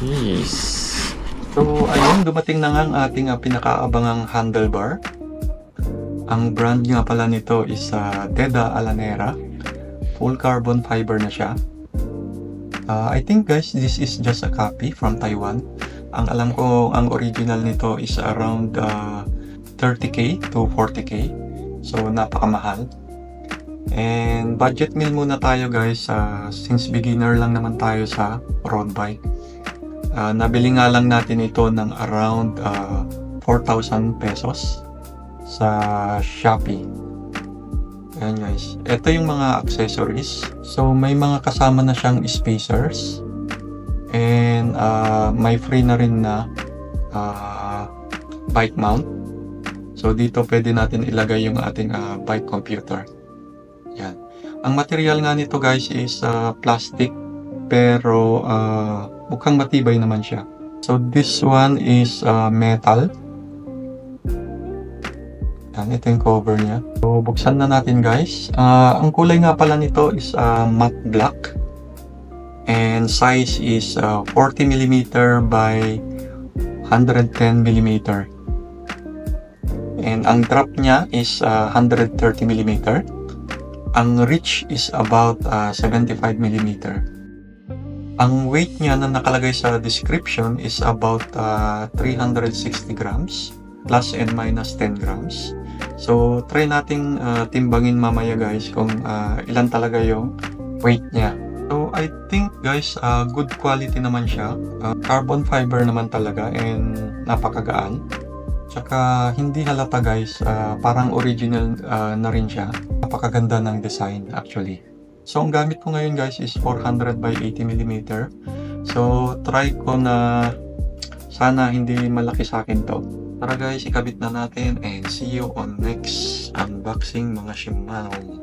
Jeez. So, ayun, dumating na nga ang ating pinakaabangang handlebar. Ang brand nga pala nito is Deda Alanera. Full carbon fiber na siya. I think guys, this is just a copy from Taiwan. Ang alam ko, ang original nito is around 30k to 40k. So, napakamahal. And budget meal muna tayo guys, since beginner lang naman tayo sa road bike. Nabili nga lang natin ito ng around 4,000 pesos sa Shopee. Ayan guys, ito yung mga accessories. So may mga kasama na siyang spacers, and may free na rin na bike mount. So dito pwede natin ilagay yung ating bike computer. Yan. Ang material nga nito guys is plastic, pero mukhang matibay naman siya. So this one is metal. Yan, ito yung cover niya. So buksan na natin guys. Ang kulay nga pala nito is matte black, and size is 40mm by 110mm, and ang drop niya is 130mm. Ang reach is about 75mm. Ang weight niya na nakalagay sa description is about 360 grams, plus and minus 10 grams. So, try nating timbangin mamaya guys kung ilan talaga yung weight niya. So, I think guys, good quality naman siya. Carbon fiber naman talaga, and napakagaan. Tsaka hindi halata guys, parang original na rin siya. Napakaganda ng design actually. So, ang gamit ko ngayon guys is 400 by 80mm. So, try ko na sana hindi malaki sa akin to. Tara guys, ikabit na natin, and see you on next unboxing mga Shimano.